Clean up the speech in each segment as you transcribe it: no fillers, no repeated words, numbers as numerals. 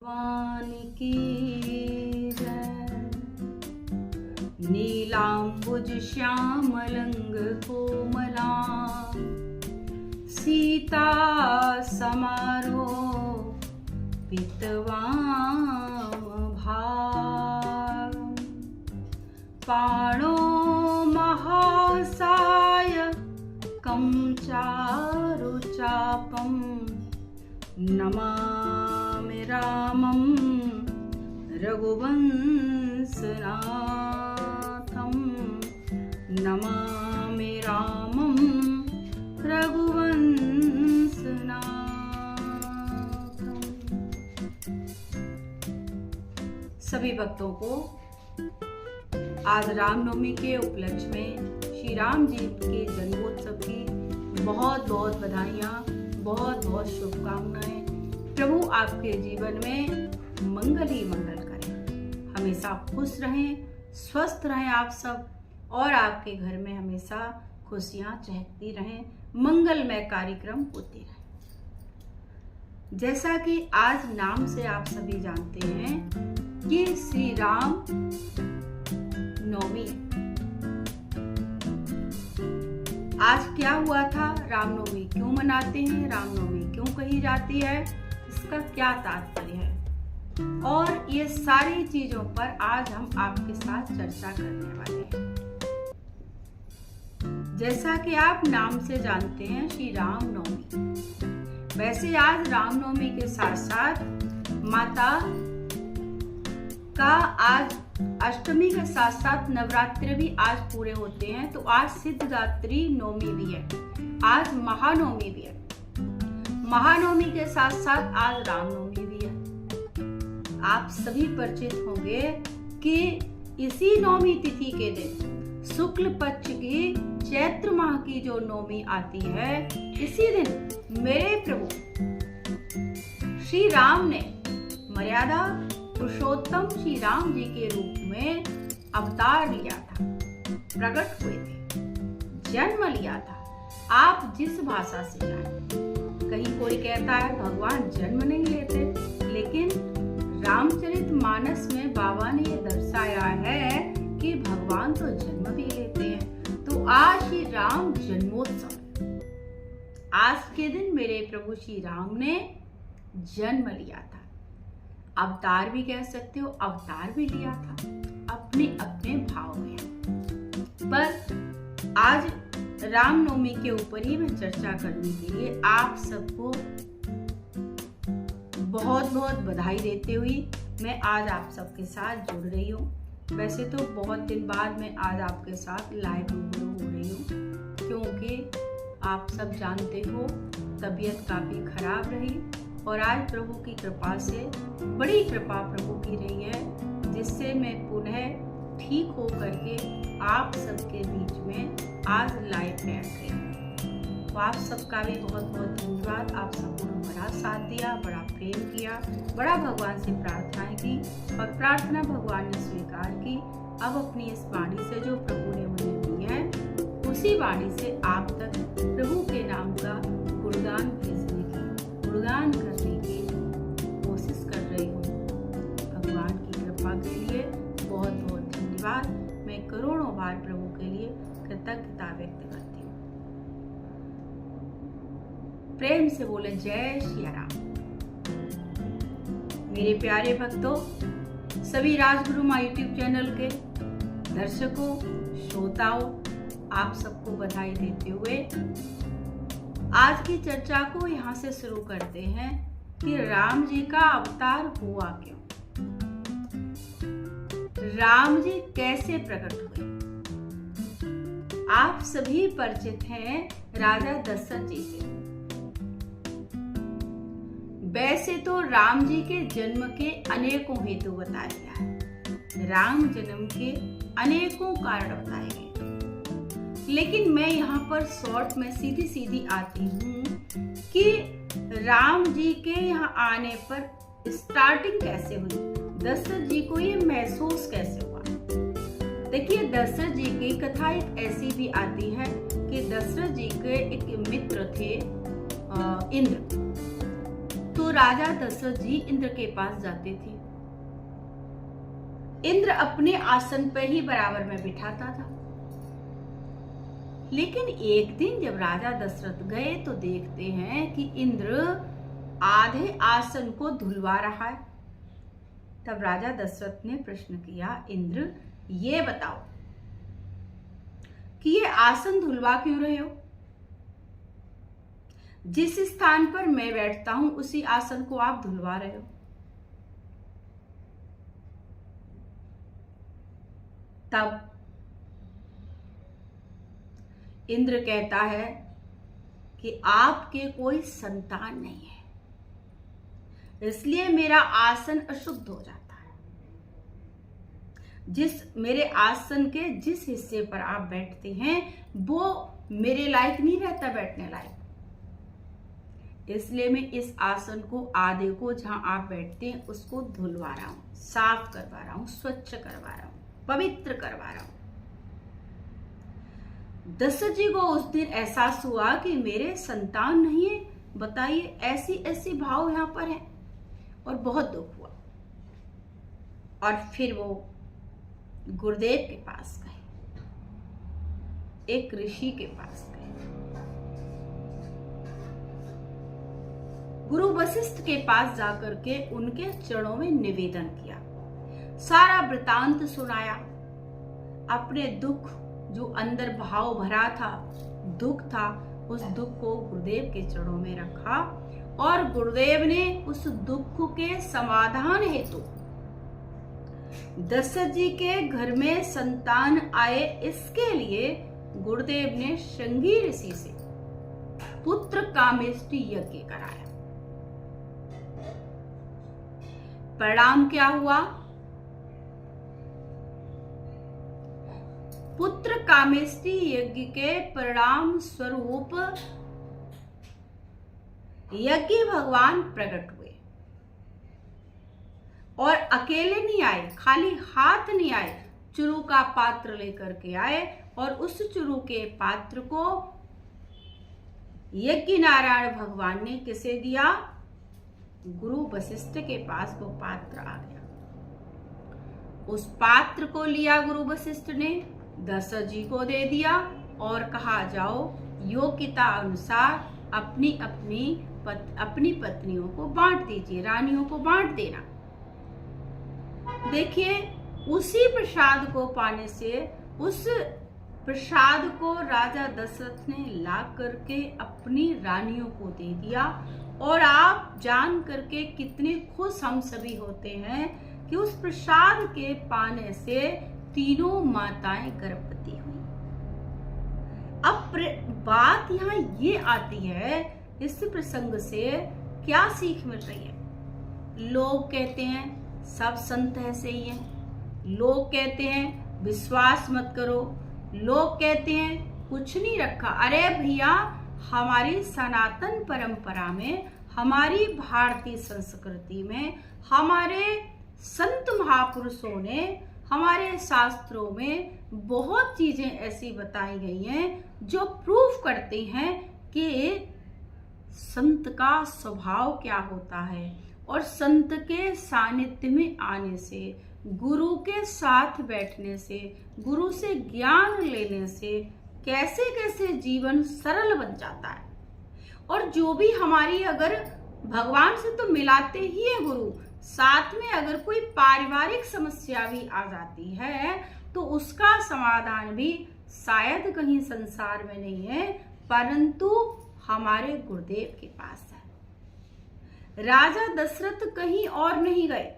भगवान की जय। नीलांबुज श्यामलंग कोमला सीता समारो पितवाम भाग। पाणो महासाय कं चारुचापं नमामि रामं रघुवंशनाथं। नमामि रामं रघुवंशनाथं। सभी भक्तों को आज रामनवमी के उपलक्ष्य में श्री राम जी के जन्मोत्सव की बहुत बहुत बधाइयाँ, बहुत बहुत शुभकामनाएं। प्रभु आपके जीवन में मंगल ही मंगल करें, हमेशा खुश रहें, स्वस्थ रहें आप सब, और आपके घर में हमेशा खुशियां चहकती रहें, मंगलमय कार्यक्रम होते रहें। जैसा कि आज नाम से आप सभी जानते हैं कि श्री राम नवमी। आज क्या हुआ था, रामनवमी क्यों मनाते हैं, रामनवमी क्यों कही जाती है, इसका क्या तात्पर्य है, और ये सारी चीजों पर आज हम आपके साथ चर्चा करने वाले हैं। जैसा कि आप नाम से जानते हैं श्री राम नवमी। वैसे आज रामनवमी के साथ साथ माता का आज अष्टमी के साथ साथ नवरात्रि भी आज पूरे होते हैं, तो आज सिद्धरात्रि नवमी भी है, आज महानवमी भी है। महानवमी के साथ साथ आज रामनवमी भी है। आप सभी परिचित होंगे कि इसी नवमी तिथि के दिन शुक्ल पक्ष की चैत्र माह की जो नवमी आती है, इसी दिन मेरे प्रभु श्री राम ने मर्यादा पुरुषोत्तम श्री राम जी के रूप में अवतार लिया था, प्रकट हुए थे, जन्म लिया था। आप जिस भाषा से जाने, कहीं कोई कहता है भगवान जन्म नहीं लेते, लेकिन रामचरितमानस में बाबा ने ये दर्शाया है कि भगवान तो जन्म भी लेते हैं। तो आज श्री राम जन्मोत्सव, आज के दिन मेरे प्रभु श्री राम ने जन्म लिया था, अवतार भी कह सकते हो, अवतार भी लिया था अपने अपने भाव में। पर आज रामनवमी के ऊपर ही मैं चर्चा करने के लिए आप सबको बहुत बहुत बधाई देते हुए मैं आज आप सबके साथ जुड़ रही हूँ। वैसे तो बहुत दिन बाद मैं आज आपके साथ लाइव रूबरू हो रही हूँ, क्योंकि आप सब जानते हो तबीयत काफ़ी खराब रही, और आज प्रभु की कृपा से, बड़ी कृपा प्रभु की रही है, जिससे मैं पुनः ठीक हो करके आप सबके बीच में आज लाइव बैठ गई। तो आप सबका भी बहुत बहुत धन्यवाद। आप सबको बड़ा साथ दिया, बड़ा प्रेम किया, बड़ा भगवान से प्रार्थनाएं की, और प्रार्थना भगवान ने स्वीकार की। अब अपनी इस वाणी से जो प्रभु ने मुझे दी है, उसी वाणी से आप तक प्रभु के नाम का गुणगान भेजने की, गुणगान करने की कोशिश कर रही हूँ। भगवान की कृपा के लिए बहुत बहुत धन्यवाद। मैं करोड़ों बार प्रभु के लिए कृतज्ञता व्यक्त करती हूँ। प्रेम से बोले जय श्री राम। मेरे प्यारे भक्तों, सभी राजगुरु मां यूट्यूब चैनल के दर्शकों, श्रोताओं, आप सबको बधाई देते हुए आज की चर्चा को यहाँ से शुरू करते हैं कि राम जी का अवतार हुआ क्यों, राम जी कैसे प्रकट हुए। आप सभी परिचित हैं राजा दशरथ जी से। वैसे तो राम जी के जन्म के अनेकों हेतु बताया गया है, राम जन्म के अनेकों कारण बताए गए, लेकिन मैं यहाँ पर शॉर्ट में सीधी सीधी आती हूँ कि राम जी के यहाँ आने पर स्टार्टिंग कैसे हुई, दशरथ जी को ये महसूस कैसे हुआ। देखिए, दशरथ जी की कथा एक ऐसी भी आती है कि दशरथ जी के एक मित्र थे इंद्र। तो राजा दशरथ जी इंद्र के पास जाते थे। इंद्र अपने आसन पर ही बराबर में बिठाता था। लेकिन एक दिन जब राजा दशरथ गए तो देखते हैं कि इंद्र आधे आसन को धुलवा रहा है। तब राजा दशरथ ने प्रश्न किया, इंद्र ये बताओ कि ये आसन धुलवा क्यों रहे हो? जिस स्थान पर मैं बैठता हूं उसी आसन को आप धुलवा रहे हो। तब इंद्र कहता है कि आपके कोई संतान नहीं है, इसलिए मेरा आसन अशुद्ध हो जाता है। जिस मेरे आसन के जिस हिस्से पर आप बैठते हैं वो मेरे लायक नहीं रहता बैठने लायक, इसलिए मैं इस आसन को आधे को जहां आप बैठते हैं उसको धुलवा रहा हूं, साफ करवा रहा हूं, स्वच्छ करवा रहा हूं, पवित्र करवा रहा हूं। दशरथ जी को उस दिन एहसास हुआ कि मेरे संतान नहीं है, बताइए ऐसी ऐसी भाव यहां पर है, और बहुत दुख हुआ। और फिर वो गुरुदेव के पास गए, एक ऋषि के पास गए। गुरु वशिष्ठ के पास जाकर के उनके चरणों में निवेदन किया, सारा वृतांत सुनाया, अपने दुख जो अंदर भाव भरा था, दुख था, उस दुख को गुरुदेव के चरणों में रखा और गुरुदेव ने उस दुख के समाधान हेतु दशरथ जी के घर में संतान आए, इसके लिए गुरुदेव ने श्रृंगी ऋषि से पुत्र कामेष्टि यज्ञ कराया। परिणाम क्या हुआ? पुत्र कामेष्टि यज्ञ के परिणाम स्वरूप यज्ञ भगवान प्रकट हुए और अकेले नहीं आए, खाली हाथ नहीं आए, चुरू का पात्र लेकर के आए और उस चुरू के पात्र को यज्ञ नारायण भगवान ने किसे दिया? गुरु वशिष्ठ के पास वो पात्र आ गया। उस पात्र को लिया गुरु वशिष्ठ ने, दशरथ जी को दे दिया और कहा जाओ योग्यता अनुसार अपनी पत्नियों को बांट दीजिए, रानियों को बांट देना। देखिए उसी प्रसाद को पाने से, उस प्रसाद को राजा दशरथ ने ला करके अपनी रानियों को दे दिया। और आप जान करके कितने खुश हम सभी होते हैं कि उस प्रसाद के पाने से तीनों माताएं गर्भवती हुई। अब बात यहाँ ये आती है, इस प्रसंग से क्या सीख मिल रही है? लोग कहते हैं सब संत ऐसे ही हैं, लोग कहते हैं विश्वास मत करो, लोग कहते हैं कुछ नहीं रखा। अरे भैया, हमारी सनातन परंपरा में, हमारी भारतीय संस्कृति में, हमारे संत महापुरुषों ने, हमारे शास्त्रों में बहुत चीजें ऐसी बताई गई हैं जो प्रूफ करती हैं कि संत का स्वभाव क्या होता है और संत के सानिध्य में आने से, गुरु के साथ बैठने से, गुरु से ज्ञान लेने से कैसे कैसे जीवन सरल बन जाता है। और जो भी हमारी, अगर भगवान से तो मिलाते ही है गुरु, साथ में अगर कोई पारिवारिक समस्या भी आ जाती है तो उसका समाधान भी शायद कहीं संसार में नहीं है, परंतु हमारे गुरुदेव के पास है। राजा दशरथ कहीं और नहीं गए।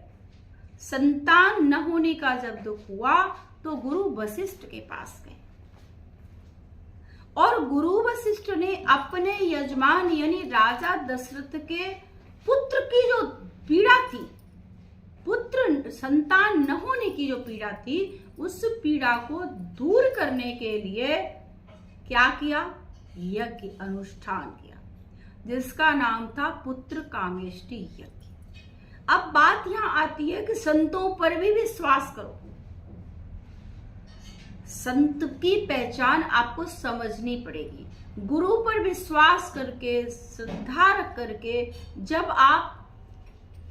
संतान न होने का जब दुख हुआ तो गुरु वशिष्ठ के पास गए और गुरु वशिष्ठ ने अपने यजमान यानी राजा दशरथ के पुत्र की जो पीड़ा थी, पुत्र संतान न होने की जो पीड़ा थी, उस पीड़ा को दूर करने के लिए क्या किया? यज्ञ अनुष्ठान किया, जिसका नाम था पुत्र कामेष्टि यज्ञ। अब बात यहां आती है कि संतों पर भी विश्वास करो। संत की पहचान आपको समझनी पड़ेगी। गुरु पर विश्वास करके, श्रद्धा रख करके जब आप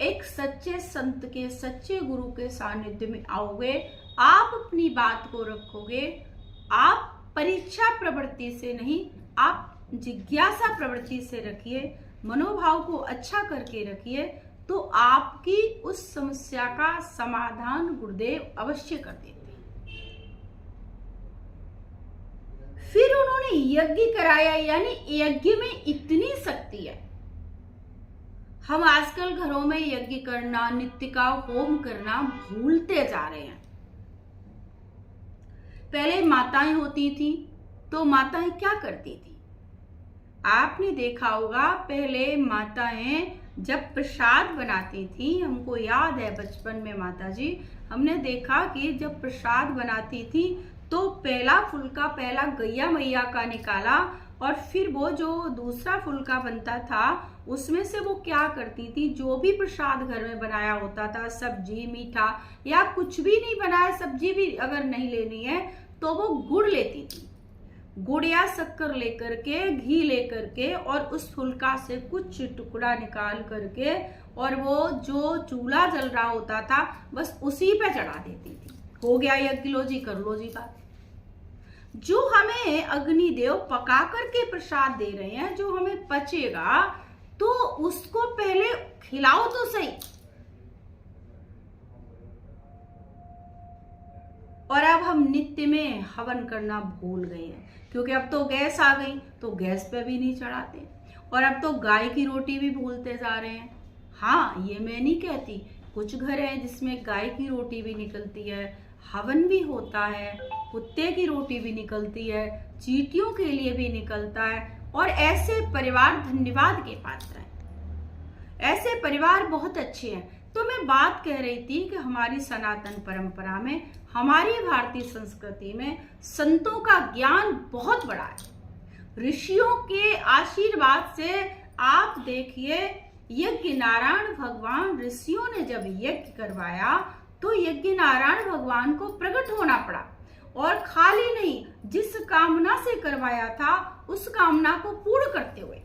एक सच्चे संत के, सच्चे गुरु के सानिध्य में आओगे, आप अपनी बात को रखोगे, आप परीक्षा प्रवृत्ति से नहीं, आप जिज्ञासा प्रवृत्ति से रखिए, मनोभाव को अच्छा करके रखिए, तो आपकी उस समस्या का समाधान गुरुदेव अवश्य कर देते हैं। फिर उन्होंने यज्ञ कराया, यानी यज्ञ में इतनी शक्ति है। हम आजकल घरों में यज्ञ करना, नित्य का होम करना भूलते जा रहे हैं। पहले माताएं होती थी तो माताएं क्या करती थी? आपने देखा होगा, पहले माताएं जब प्रसाद बनाती थी, हमको याद है बचपन में माता जी, हमने देखा कि जब प्रसाद बनाती थी तो पहला फुलका पहला गैया मैया का निकाला, और फिर वो जो दूसरा फुलका बनता था उसमें से वो क्या करती थी, जो भी प्रसाद घर में बनाया होता था, सब्जी मीठा या कुछ भी नहीं बनाया, सब्जी भी अगर नहीं लेनी है तो वो गुड़ लेती थी, गुड़ या शक्कर लेकर के, घी लेकर के, और उस फुलका से कुछ टुकड़ा निकाल करके, और वो जो चूल्हा जल रहा होता था बस उसी पे चढ़ा देती थी। हो गया यज्ञ, लो जी, कर लो जी बात। जो हमें अग्निदेव पका करके प्रसाद दे रहे हैं, जो हमें पचेगा, तो उसको पहले खिलाओ तो सही। और अब हम नित्य में हवन करना भूल गए हैं, क्योंकि अब तो गैस आ गई तो गैस पे भी नहीं चढ़ाते, और अब तो गाय की रोटी भी भूलते जा रहे हैं। हाँ, ये मैं नहीं कहती, कुछ घर हैं जिसमें गाय की रोटी भी निकलती है, हवन भी होता है, कुत्ते की रोटी भी निकलती है, चींटियों के लिए भी निकलता है, और ऐसे परिवार धन्यवाद के पात्र हैं। ऐसे परिवार बहुत अच्छे हैं। तो मैं बात कह रही थी कि हमारी सनातन परंपरा में, हमारी भारतीय संस्कृति में संतों का ज्ञान बहुत बड़ा है। ऋषियों के आशीर्वाद से आप देखिए, यज्ञ नारायण भगवान, ऋषियों ने जब यज्ञ करवाया तो यज्ञ नारायण भगवान को प्रकट होना पड़ा, और खाली नहीं, जिस कामना से करवाया था उस कामना को पूर्ण करते हुए।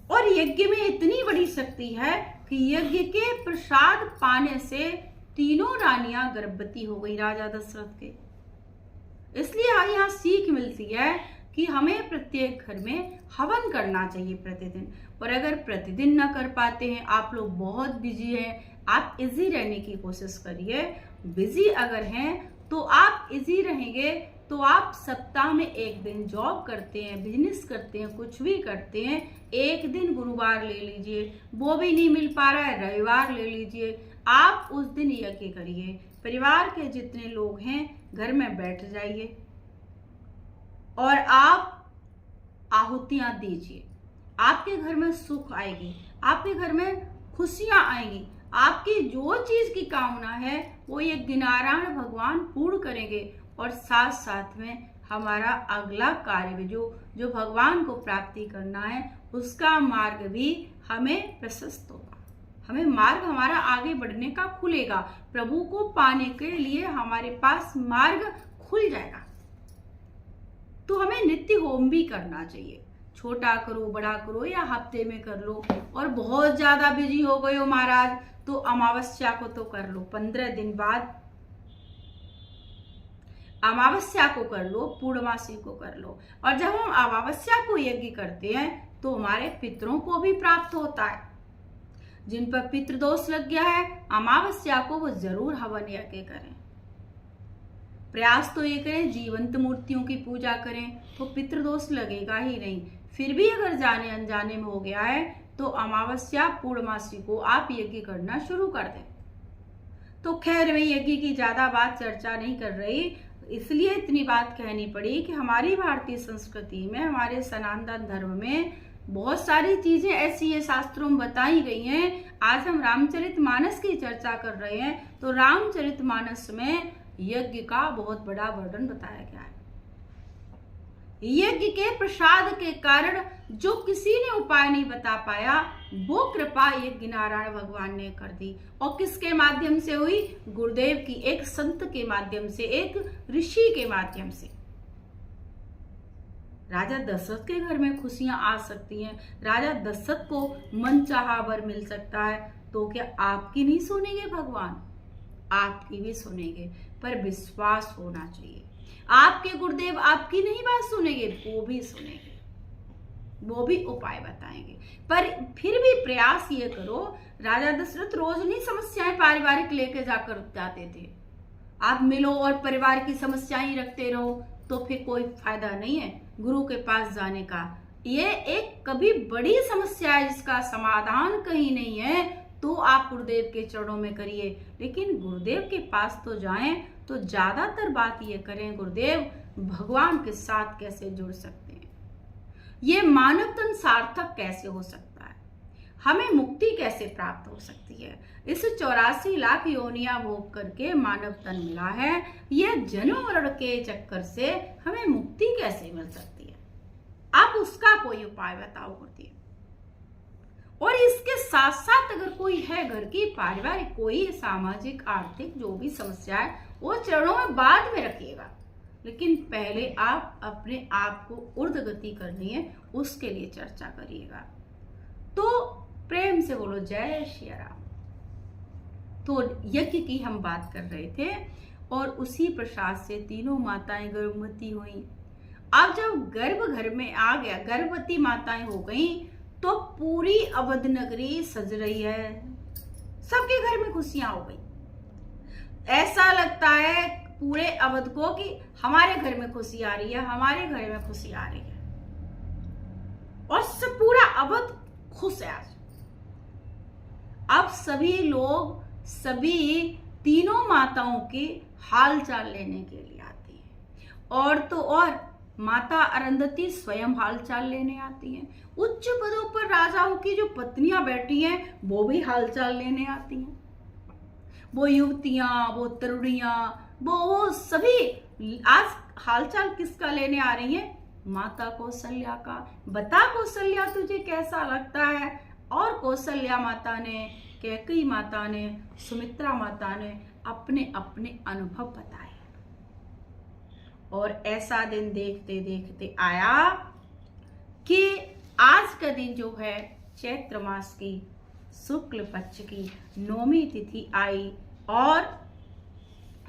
और यज्ञ में इतनी बड़ी शक्ति है कि यज्ञ के प्रसाद पाने से तीनों रानियां गर्भवती हो गई राजा दशरथ के। इसलिए यहाँ सीख मिलती है कि हमें प्रत्येक घर में हवन करना चाहिए प्रतिदिन। और अगर प्रतिदिन न कर पाते हैं, आप लोग बहुत बिजी हैं, आप इजी रहने की कोशिश करिए। बिजी अगर हैं तो आप इजी रहेंगे तो आप सप्ताह में एक दिन जॉब करते हैं, बिजनेस करते हैं, कुछ भी करते हैं, एक दिन गुरुवार ले लीजिए, वो भी नहीं मिल पा रहा है रविवार ले लीजिए, आप उस दिन यज्ञ करिए। परिवार के जितने लोग हैं घर में बैठ जाइए और आप आहुतियां दीजिए। आपके घर में सुख आएगी, आपके घर में खुशियां आएंगी, आपकी जो चीज की कामना है वो यज्ञ नारायण भगवान पूर्ण करेंगे। और साथ साथ में हमारा अगला कार्य भी जो भगवान को प्राप्ति करना है उसका मार्ग भी हमें प्रशस्त होगा, हमें मार्ग हमारा आगे बढ़ने का खुलेगा, प्रभु को पाने के लिए हमारे पास मार्ग खुल जाएगा। तो हमें नित्य होम भी करना चाहिए, छोटा करो बड़ा करो या हफ्ते में कर लो। और बहुत ज्यादा बिजी हो गए हो महाराज तो अमावस्या को तो कर लो, 15 दिन बाद अमावस्या को कर लो, पूर्णमासी को कर लो। और जब हम अमावस्या को यज्ञ करते हैं तो हमारे पितरों को भी प्राप्त होता है। जिन पर पितृदोष लग गया है, अमावस्या को वो जरूर हवन यज्ञ करें। प्रयास तो ये करें जीवंत मूर्तियों की पूजा करें, तो पितृदोष लगेगा ही नहीं। फिर भी अगर जाने अनजाने में हो गया है तो अमावस्या पूर्णमासी को आप यज्ञ करना शुरू कर दें। तो खैर, मैं यज्ञ की ज्यादा बात चर्चा नहीं कर रही, इसलिए इतनी बात कहनी पड़ी कि हमारी भारतीय संस्कृति में, हमारे सनातन धर्म में बहुत सारी चीजें ऐसी है शास्त्रों में बताई गई हैं। आज हम रामचरितमानस की चर्चा कर रहे हैं, तो रामचरितमानस में यज्ञ का बहुत बड़ा वर्णन बताया गया है। यज्ञ के प्रसाद के कारण जो किसी ने उपाय नहीं बता पाया, वो कृपा यज्ञ नारायण भगवान ने कर दी। और किसके माध्यम से हुई? गुरुदेव की एक संत के माध्यम से, एक ऋषि के माध्यम से। राजा दशरथ के घर में खुशियां आ सकती हैं, राजा दशरथ को मनचाहा वर मिल सकता है, तो क्या आपकी नहीं सुनेंगे भगवान? आपकी भी सुनेंगे, पर विश्वास होना चाहिए। आपके गुरुदेव आपकी नहीं बात सुनेंगे, वो भी सुनेंगे, वो भी उपाय बताएंगे, पर फिर भी प्रयास ये करो। राजा दशरथ रोज नहीं समस्याएं पारिवारिक लेके जाकर जाते थे। आप मिलो और परिवार की समस्याएं ही रखते रहो तो फिर कोई फायदा नहीं है गुरु के पास जाने का। ये एक कभी बड़ी समस्या है जिसका समाधान कहीं नहीं है, तो आप गुरुदेव के चरणों में करिए, लेकिन गुरुदेव के पास तो जाएं तो ज्यादातर बात ये करें, गुरुदेव भगवान के साथ कैसे जुड़ सकते हैं, ये मानव तन सार्थक कैसे हो सकता है, हमें मुक्ति कैसे प्राप्त हो सकती है। इस 84 लाख योनियां भोग करके मानव तन मिला है, यह जन्म मरण के चक्कर से हमें मुक्ति कैसे मिल सकती है, आप उसका कोई उपाय बताओ गुरुदेव। और इसके साथ साथ अगर कोई है घर की पारिवारिक कोई सामाजिक आर्थिक जो भी समस्या है, वो चरणों में बाद में रखिएगा, लेकिन पहले आप अपने आप को ऊर्ध्व गति करनी है, उसके लिए चर्चा करिएगा। तो प्रेम से बोलो जय श्री राम। तो यज्ञ की हम बात कर रहे थे और उसी प्रसाद से तीनों माताएं गर्भवती हुई। अब जब गर्भ घर में आ गया, गर्भवती माताएं हो गई, तो पूरी अवध नगरी सज रही है, सबके घर में खुशियां हो गई। ऐसा लगता है पूरे अवध को कि हमारे घर में खुशी आ रही है, हमारे घर में खुशी आ रही है, और सब पूरा अवध खुश है आज। अब सभी लोग सभी तीनों माताओं के हाल चाल लेने के लिए आती हैं, और तो और माता अरुंधति स्वयं हाल चाल लेने आती हैं। उच्च पदों पर राजाओं की जो पत्नियां बैठी हैं वो भी हाल चाल लेने आती हैं। वो युवतियां, वो तरुणियां, वो सभी आज हालचाल किसका लेने आ रही हैं? माता कौशल्या का। बता कौशल्या तुझे कैसा लगता है? और कौशल्या माता ने, कैकेयी माता ने, सुमित्रा माता ने अपने अपने अनुभव बताए। और ऐसा दिन देखते देखते आया कि आज का दिन जो है चैत्र मास की शुक्ल पक्ष की नौमी तिथि आई, और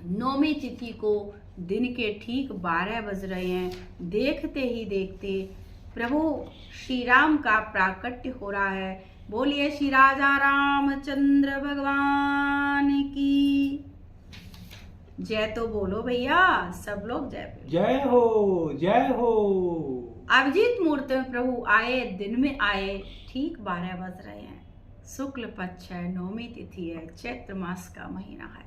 नौमी तिथि को दिन के ठीक 12 बज रहे हैं। देखते ही देखते प्रभु श्री राम का प्राकट्य हो रहा है। बोलिए श्री राजा रामचंद्र भगवान की जय। तो बोलो भैया, सब लोग जय। जय हो, जय हो। अभिजीत मुहूर्त में प्रभु आए, दिन में आए, ठीक 12 बज रहे हैं। शुक्ल पक्ष है, नौमी तिथि है, चैत्र मास का महीना है,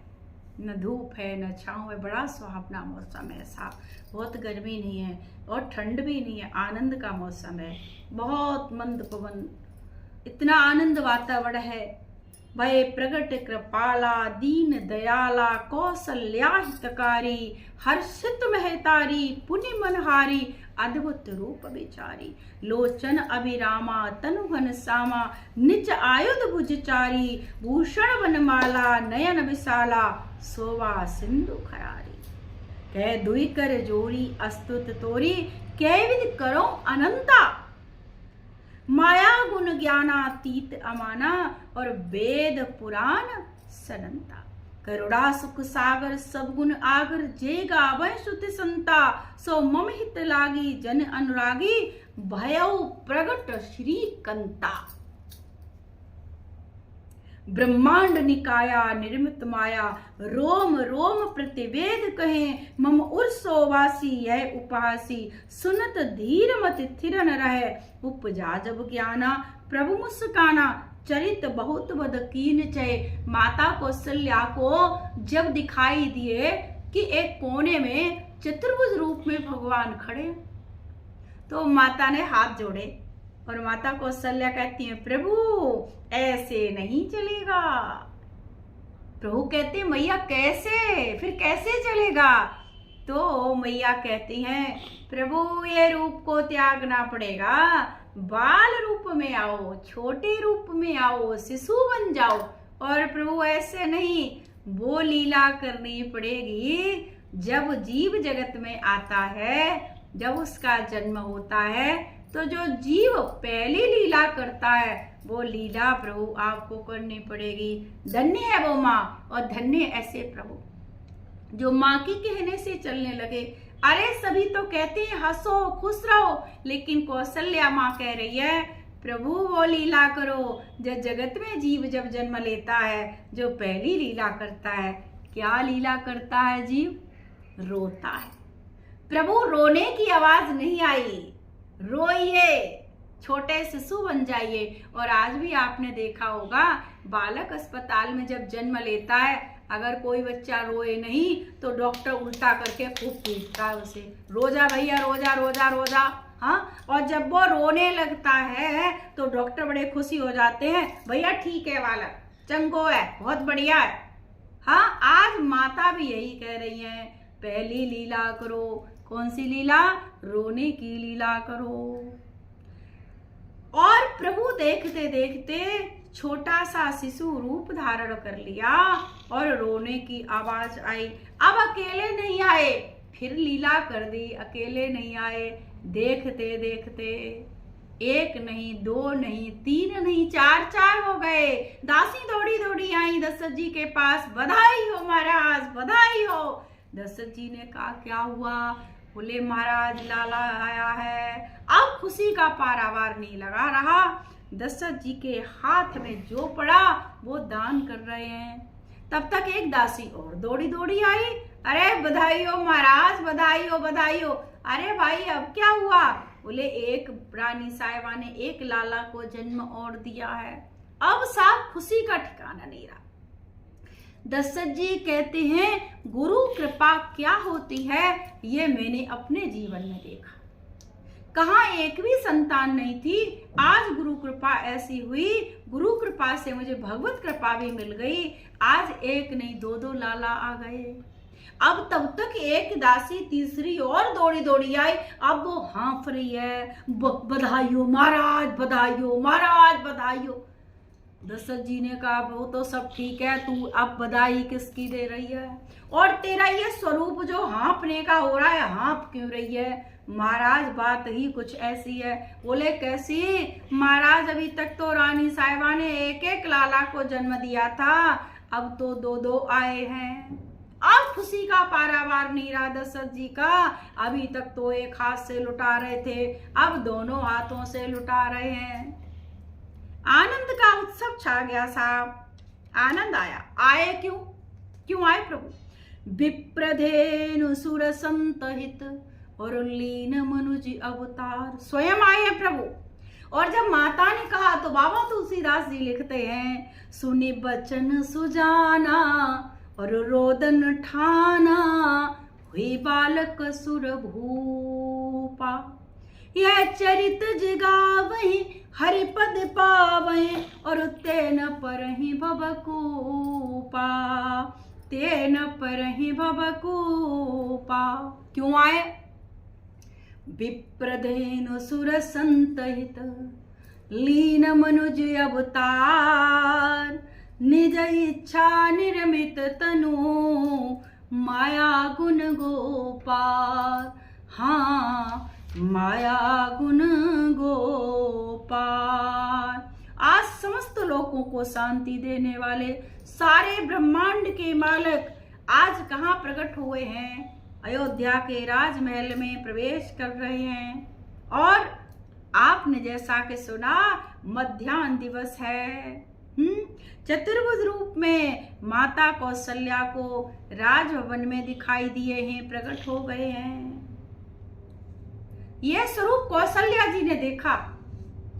न धूप है न छांव है, बड़ा सुहावना मौसम है साहब। बहुत गर्मी नहीं है और ठंड भी नहीं है, आनंद का मौसम है, बहुत मंद पवन, इतना आनंद वातावरण है। भय प्रगट कृपाला दीन दयाला कौशल्या हितकारी हर्षित महतारी पुण्य मनहारी अद्भुत रूप विचारी लोचन अभिरामा तनुघन सामा निज आयुध भुजचारी भूषण वनमाला नयन विशाला शोभा सिंधु खरारी कह दुई कर जोड़ी अस्तुत तोरी कह विध करो अनंता माया गुण ज्ञानातीत अमाना और वेद पुराण सनंता करुणा सुख सागर सब गुण आगर जे गावै श्रुति संता सो मम हित लागी जन अनुरागी भयउ प्रगट श्री कंता ब्रह्मांड निकाया निर्मित माया रोम रोम प्रतिवेद कहे मम उर्सोवासी यह उपहासी सुनत धीर मत थिर न रहे उपजा जब ज्ञाना प्रभु मुस्काना चरित बहुत बद कीन चय। माता कौशल्या को जब दिखाई दिए कि एक कोने में चतुर्भुज रूप में भगवान खड़े, तो माता ने हाथ जोड़े और माता कौशल्या कहती हैं प्रभु ऐसे नहीं चलेगा। प्रभु कहते हैं मैया कैसे, फिर कैसे चलेगा? तो मैया कहती हैं प्रभु ये रूप को त्यागना पड़ेगा, बाल रूप में आओ, छोटे रूप में आओ, शिशु बन जाओ। और प्रभु ऐसे नहीं, वो लीला करनी पड़ेगी। जब जीव जगत में आता है जब उसका जन्म होता है तो जो जीव पहली लीला करता है वो लीला प्रभु आपको करनी पड़ेगी। धन्य है वो माँ और धन्य ऐसे प्रभु जो माँ के कहने से चलने लगे। अरे सभी तो कहते हैं हंसो खुश रहो, लेकिन कौशल्या माँ कह रही है प्रभु वो लीला करो जो जगत में जीव जब जन्म लेता है, जो पहली लीला करता है। क्या लीला करता है जीव? रोता है। प्रभु रोने की आवाज नहीं आई, रोइए, छोटे शिशु बन जाइए। और आज भी आपने देखा होगा बालक अस्पताल में जब जन्म लेता है, अगर कोई बच्चा रोए नहीं तो डॉक्टर उल्टा करके खूब पीटता है उसे, रोजा भैया रोजा रोजा रोजा। हाँ, और जब वो रोने लगता है तो डॉक्टर बड़े खुशी हो जाते हैं, भैया ठीक है बालक, चंगो है, बहुत बढ़िया है। हाँ, आज माता भी यही कह रही है, पहली लीला करो। कौन सी लीला? रोने की लीला करो। और प्रभु देखते देखते छोटा सा शिशु रूप धारण कर लिया और रोने की आवाज आई। अब अकेले नहीं आए, फिर लीला कर दी, अकेले नहीं आए। देखते देखते एक नहीं, दो नहीं, तीन नहीं, चार हो गए। दासी दौड़ी दौड़ी आई दशरथ जी के पास, बधाई हो महाराज, बधाई हो। दशरथ जी ने कहा क्या हुआ? बोले महाराज लाला आया है। अब खुशी का पारावार नहीं लगा रहा। दशरथ जी के हाथ में जो पड़ा वो दान कर रहे हैं। तब तक एक दासी और दौड़ी दौड़ी आई, अरे बधाई हो महाराज, बधाई हो, बधाई हो। अरे भाई अब क्या हुआ? बोले एक रानी साहिबा ने एक लाला को जन्म और दिया है। अब साहब खुशी का ठिकाना नहीं रहा। दशरथ जी कहते हैं गुरु कृपा क्या होती है ये मैंने अपने जीवन में देखा। कहाँ एक भी संतान नहीं थी, आज गुरु कृपा ऐसी हुई, गुरु कृपा से मुझे भगवत कृपा भी मिल गई। आज एक नहीं, दो दो लाला आ गए। अब तब तक एक दासी तीसरी और दौड़ी दौड़ी आई। अब वो हाँफ रही है, बधाई हो महाराज, बधाई हो महाराज, बधाई हो। दशरथ जी ने कहा वो तो सब ठीक है, तू अब बधाई किसकी दे रही है? और तेरा ये स्वरूप जो हाँफने का हो रहा है, हाँफ क्यों रही है? महाराज बात ही कुछ ऐसी है। बोले कैसी? महाराज अभी तक तो रानी साहिबा ने एक एक लाला को जन्म दिया था, अब तो दो दो आए हैं। अब खुशी का पारावार नहीं रहा दशरथ जी का। अभी तक तो एक हाथ से लुटा रहे थे, अब दोनों हाथों से लुटा रहे हैं। आनंद का उत्सव छा गया साहब, आनंद आया। आए क्यों? क्यों आए प्रभु? विप्रधेनु सुर संतहित और लीन मनुज अवतार, स्वयं आए हैं प्रभु। और जब माता ने कहा तो बाबा तुलसीदास जी लिखते हैं, सुनि बचन सुजाना और रोदन ठाना, हुई बालक सुर भूपा। यह चरित जगावहि हरिपद पावहि और तेन परहि भवकूपा, तेन परहि भवकूपा। क्यों आए? विप्रधेनु सुर संतहित लीन मनुज अवतार, निज इच्छा निर्मित तनु माया गुण गोपाल। हाँ, माया गुण गोपाल। आज समस्त लोगों को शांति देने वाले सारे ब्रह्मांड के मालिक आज कहाँ प्रकट हुए हैं? अयोध्या के राजमहल में प्रवेश कर रहे हैं। और आपने जैसा कि सुना मध्याह्न दिवस है। चतुर्भुज रूप में माता कौशल्या को राजभवन में दिखाई दिए हैं, प्रकट हो गए हैं। यह स्वरूप कौशल्या जी ने देखा,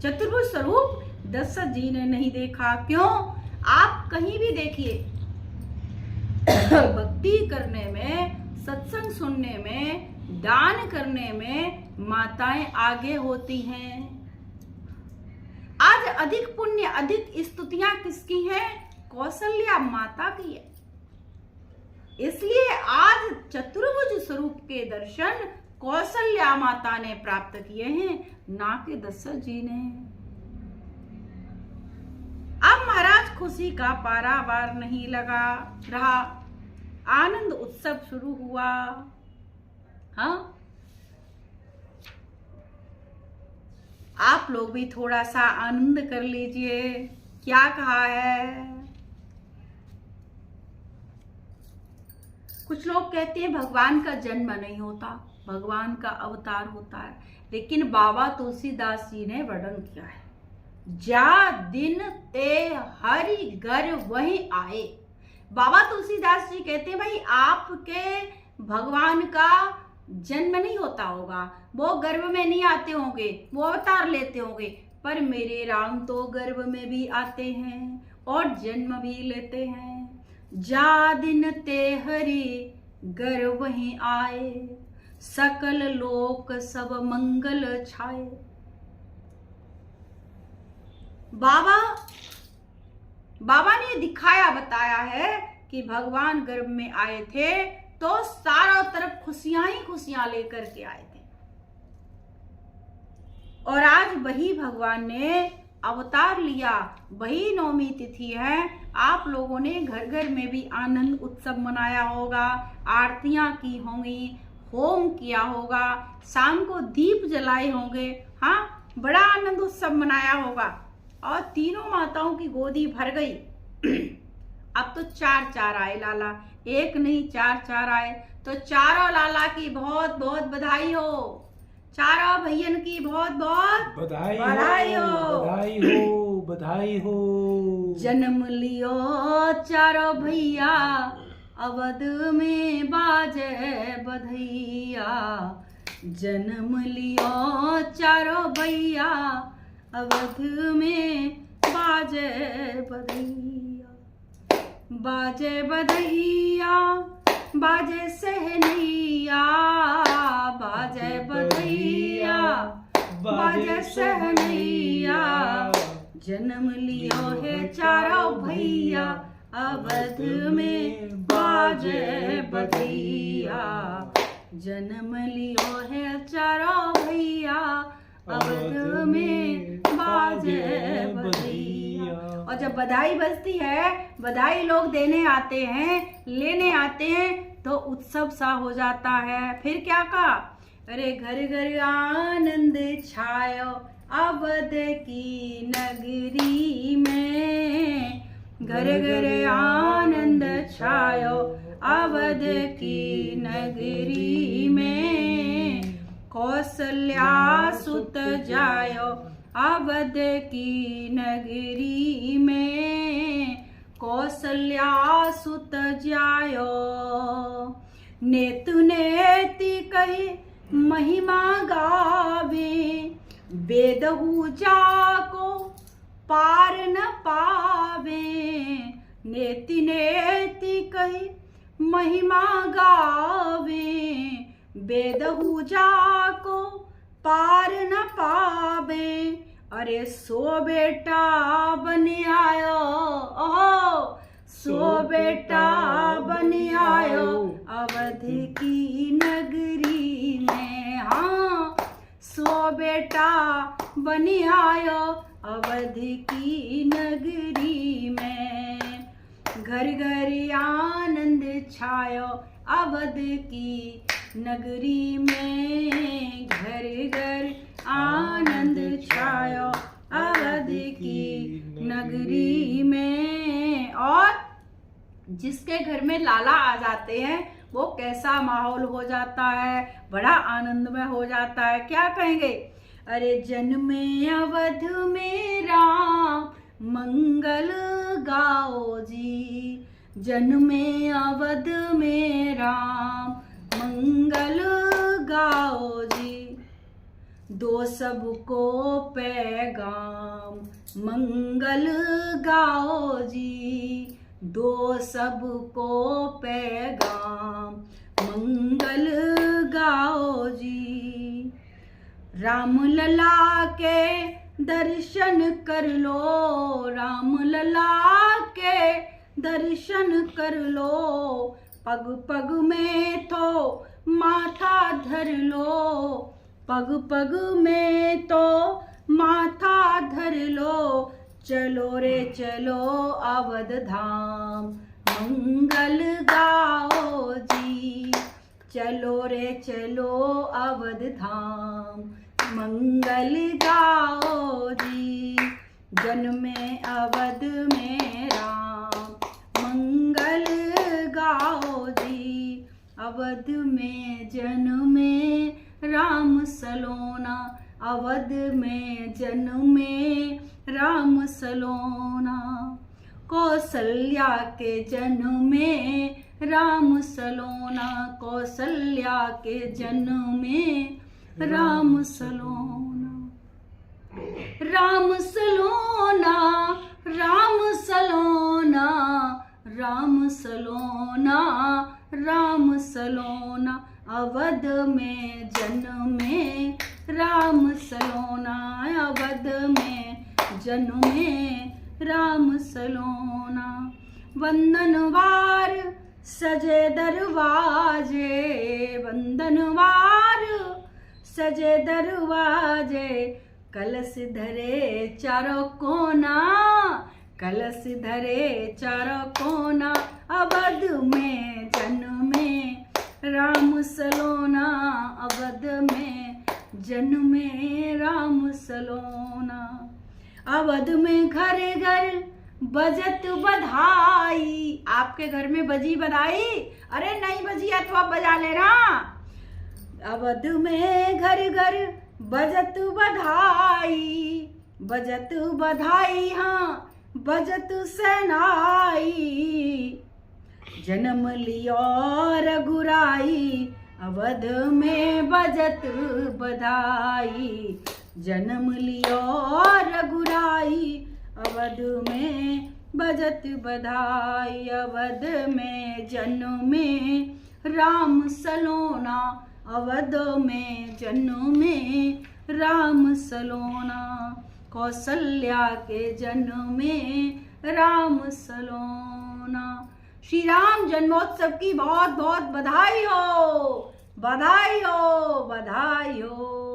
चतुर्भुज स्वरूप दशरथ जी ने नहीं देखा। क्यों? आप कहीं भी देखिए, भक्ति करने में, सत्संग सुनने में, दान करने में माताएं आगे होती हैं। आज अधिक पुण्य, अधिक स्तुतियां किसकी हैं? कौशल्या माता की है। इसलिए आज चतुर्भुज स्वरूप के दर्शन कौशल्या माता ने प्राप्त किए हैं, ना कि दशरथ जी ने। अब महाराज खुशी का पारावार नहीं लगा रहा, आनंद उत्सव शुरू हुआ। हाँ, आप लोग भी थोड़ा सा आनंद कर लीजिए। क्या कहा है? कुछ लोग कहते हैं भगवान का जन्म नहीं होता, भगवान का अवतार होता है, लेकिन बाबा तुलसीदास जी ने वर्णन किया है, जा दिन ते हरि घर वहीं आए। बाबा तुलसीदास जी कहते हैं भाई आपके भगवान का जन्म नहीं होता होगा, वो गर्भ में नहीं आते होंगे, वो अवतार लेते होंगे, पर मेरे राम तो गर्भ में भी आते हैं और जन्म भी लेते हैं। जा दिन ते हरि घर वहीं आए, सकल लोक सब मंगल छाए। बाबा ने दिखाया बताया है कि भगवान गर्भ में आए थे तो चारों तरफ खुशियां ही खुशियां लेकर के आए थे, और आज वही भगवान ने अवतार लिया, वही नवमी तिथि है। आप लोगों ने घर घर में भी आनंद उत्सव मनाया होगा, आरतियां की होंगी, होम किया होगा, शाम को दीप जलाए होंगे, हाँ बड़ा आनंद उत्सव मनाया होगा, और तीनों माताओं की गोदी भर गई। अब तो 4 आए लाला, एक नहीं 4 आए, तो चारों लाला की बहुत बहुत बधाई हो, चारों भैयन की बहुत बहुत बधाई हो, बधाई हो, बधाई हो। जन्म लियो चारों भैया, अवध में बाजे बधैया। जन्म लियो चारों भैया, अवध में बाजे बधैया। बाजे बधैया, बाजे सहनैया, बाजे बधैया, बाजे सहनैया। जन्म लियो है चारों भैया, अवध में बाजे बधैया। जन्म लियो है चारों भैया, अवध में बाजे बधैया। और जब बधाई बजती है, बधाई लोग देने आते हैं, लेने आते हैं, तो उत्सव सा हो जाता है। फिर क्या कहा? अरे घर घर आनंद छायो अवध की नगरी में। घर घर आनंद छायो अवध की नगरी में। कौशल्या सुत जायो अवध की नगरी में। कौशल्या सुत जायो। नेतु नेति कही महिमा गावे, वेदहु जाको पार न पावे। नेति नेति कही महिमा गावे, वेदहु जाको पार न पावे। अरे सो बेटा बन आयो, ओहो सो बेटा बन आयो अवध की नगरी में। हाँ सो बेटा बन आयो अवध की नगरी में। घर घर आनंद छायो अवध की नगरी में। घर घर आनंद छायो अवध की नगरी में। और जिसके घर में लाला आ जाते हैं वो कैसा माहौल हो जाता है, बड़ा आनंदमय हो जाता है। क्या कहेंगे? अरे जन्मे अवध में राम मंगल गाओ जी। जन्मे अवध में राम मंगल गाओ जी। दो सबको पैगाम मंगल गाओ जी। दो सबको पैगाम मंगल गाओ जी। राम लला के दर्शन कर लो, राम लला के दर्शन कर लो। पग पग में तो माथा धर लो, पग पग में तो माथा धर लो। चलो रे चलो अवध धाम मंगल गाओ जी। चलो रे चलो अवध धाम मंगल गाओ जी, जन्मे अवध में राम। मंगल गाओ जी, अवध में जन्मे राम सलोना। अवध में जन्मे राम सलोना। कौसल्या के जन्मे राम सलोना। कौसल्या के जन्मे राम सलोना। राम सलोना, राम सलोना, राम सलोना, राम सलोना। अवध में जन्मे राम सलोना। अवध में जन्मे राम सलोना। वंदनवार सजे दरवाजे। वंदनवार सजे दरवाजे। कलश धरे चारों कोना। कलश धरे चारों कोना। अवध में जन्मे राम सलोना। अवध में जन्मे राम सलोना। अवध में घर घर बजत बधाई। आपके घर में बजी बधाई? अरे नहीं बजी है तो आप बजा लेना। अवध में घर घर बजत बधाई। बजत बधाई, हाँ बजत सेनाई। जन्म लियो रघुराई, अवध में बजत बधाई। जन्म लियो रघुराई, अवध में बजत बधाई। अवध में जन्मे राम सलोना। अवध में जन्मे राम सलोना। कौसल्या के जन्मे राम सलोना। श्री राम जन्मोत्सव की बहुत बहुत बधाई हो, बधाई हो, बधाई हो।